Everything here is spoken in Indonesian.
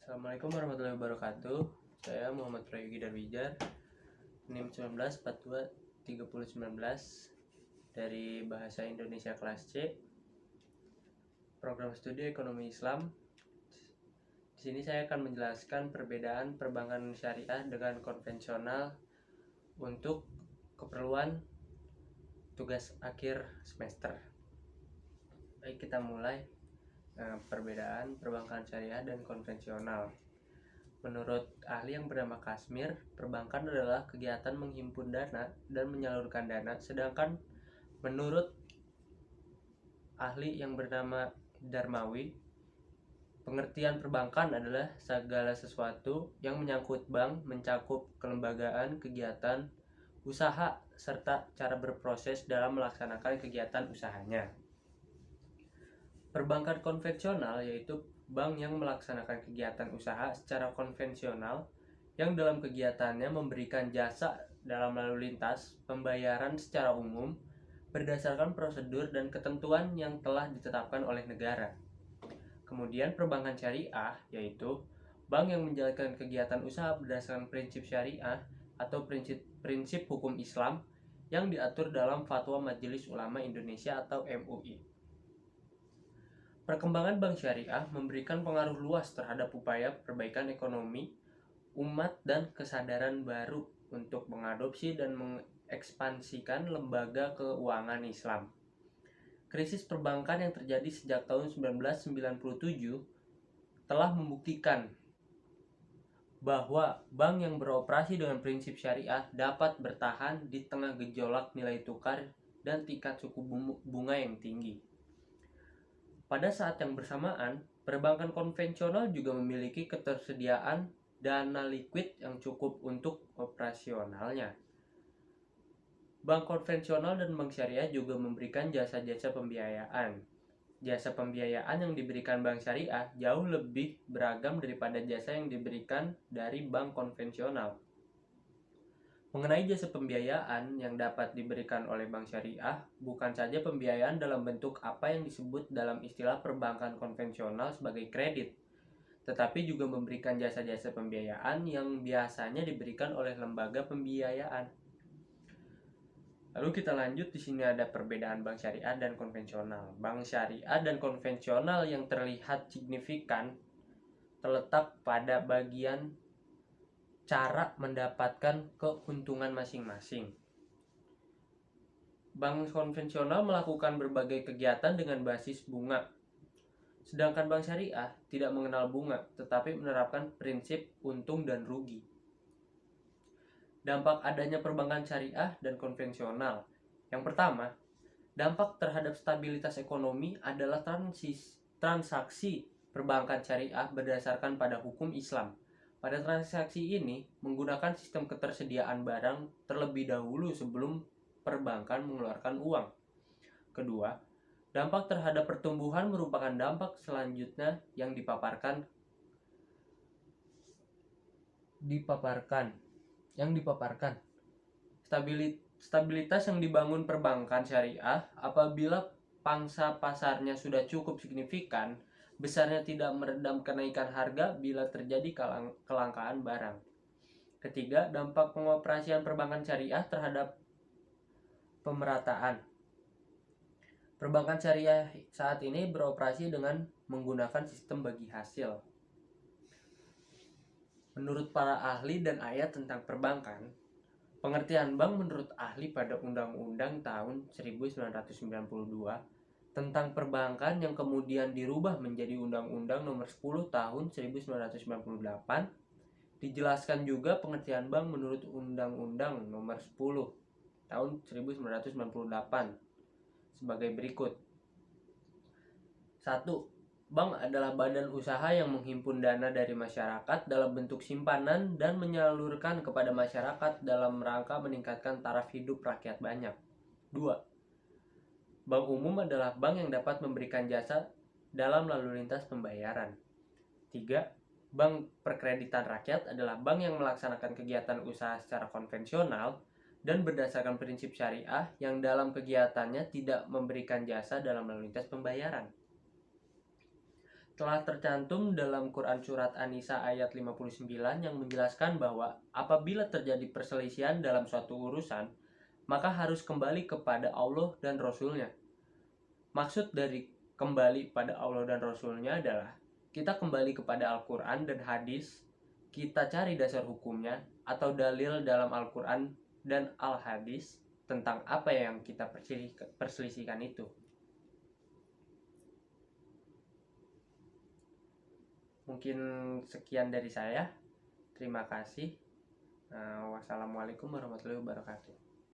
Assalamualaikum warahmatullahi wabarakatuh. Saya Muhammad Prayogi Darwijar, NIM 19423019 dari Bahasa Indonesia kelas C, Program Studi Ekonomi Islam. Di sini saya akan menjelaskan perbedaan perbankan syariah dengan konvensional untuk keperluan tugas akhir semester. Baik, kita mulai. Perbedaan perbankan syariah dan konvensional. Menurut ahli yang bernama Kasmir, perbankan adalah kegiatan menghimpun dana dan menyalurkan dana, sedangkan menurut ahli yang bernama Darmawi, pengertian perbankan adalah segala sesuatu yang menyangkut bank, mencakup kelembagaan, kegiatan, usaha, serta cara berproses dalam melaksanakan kegiatan usahanya. Perbankan konvensional yaitu bank yang melaksanakan kegiatan usaha secara konvensional yang dalam kegiatannya memberikan jasa dalam lalu lintas pembayaran secara umum berdasarkan prosedur dan ketentuan yang telah ditetapkan oleh negara. Kemudian perbankan syariah yaitu bank yang menjalankan kegiatan usaha berdasarkan prinsip syariah atau prinsip hukum Islam yang diatur dalam Fatwa Majelis Ulama Indonesia atau MUI. Perkembangan bank syariah memberikan pengaruh luas terhadap upaya perbaikan ekonomi umat dan kesadaran baru untuk mengadopsi dan mengekspansikan lembaga keuangan Islam. Krisis perbankan yang terjadi sejak tahun 1997 telah membuktikan bahwa bank yang beroperasi dengan prinsip syariah dapat bertahan di tengah gejolak nilai tukar dan tingkat suku bunga yang tinggi. Pada saat yang bersamaan, perbankan konvensional juga memiliki ketersediaan dana likuid yang cukup untuk operasionalnya. Bank konvensional dan bank syariah juga memberikan jasa-jasa pembiayaan. Jasa pembiayaan yang diberikan bank syariah jauh lebih beragam daripada jasa yang diberikan dari bank konvensional. Mengenai jasa pembiayaan yang dapat diberikan oleh bank syariah, bukan saja pembiayaan dalam bentuk apa yang disebut dalam istilah perbankan konvensional sebagai kredit, tetapi juga memberikan jasa-jasa pembiayaan yang biasanya diberikan oleh lembaga pembiayaan. Lalu kita lanjut, di sini ada perbedaan bank syariah dan konvensional. Bank syariah dan konvensional yang terlihat signifikan terletak pada bagian cara mendapatkan keuntungan masing-masing. Bank konvensional melakukan berbagai kegiatan dengan basis bunga, sedangkan bank syariah tidak mengenal bunga, tetapi menerapkan prinsip untung dan rugi. Dampak adanya perbankan syariah dan konvensional. Yang pertama, dampak terhadap stabilitas ekonomi adalah transaksi perbankan syariah berdasarkan pada hukum Islam. Pada transaksi ini menggunakan sistem ketersediaan barang terlebih dahulu sebelum perbankan mengeluarkan uang. Kedua, dampak terhadap pertumbuhan merupakan dampak selanjutnya yang dipaparkan. Stabilitas yang dibangun perbankan syariah apabila pangsa pasarnya sudah cukup signifikan, besarnya tidak meredam kenaikan harga bila terjadi kelangkaan barang. Ketiga, dampak pengoperasian perbankan syariah terhadap pemerataan. Perbankan syariah saat ini beroperasi dengan menggunakan sistem bagi hasil. Menurut para ahli dan ayat tentang perbankan, pengertian bank menurut ahli pada Undang-Undang tahun 1992 tentang perbankan yang kemudian dirubah menjadi Undang-Undang Nomor 10 Tahun 1998, dijelaskan juga pengertian bank menurut Undang-Undang Nomor 10 Tahun 1998 sebagai berikut. 1. Bank adalah badan usaha yang menghimpun dana dari masyarakat dalam bentuk simpanan dan menyalurkan kepada masyarakat dalam rangka meningkatkan taraf hidup rakyat banyak. 2. Bank umum adalah bank yang dapat memberikan jasa dalam lalu lintas pembayaran. 3. Bank perkreditan rakyat adalah bank yang melaksanakan kegiatan usaha secara konvensional dan berdasarkan prinsip syariah yang dalam kegiatannya tidak memberikan jasa dalam lalu lintas pembayaran. telah tercantum dalam Quran Surat An-Nisa ayat 59 yang menjelaskan bahwa apabila terjadi perselisihan dalam suatu urusan, maka harus kembali kepada Allah dan Rasul-Nya. Maksud dari kembali pada Allah dan Rasul-Nya adalah kita kembali kepada Al-Quran dan hadis, kita cari dasar hukumnya atau dalil dalam Al-Quran dan Al-Hadis tentang apa yang kita perselisihkan itu. Mungkin sekian dari saya. Terima kasih. Wassalamualaikum warahmatullahi wabarakatuh.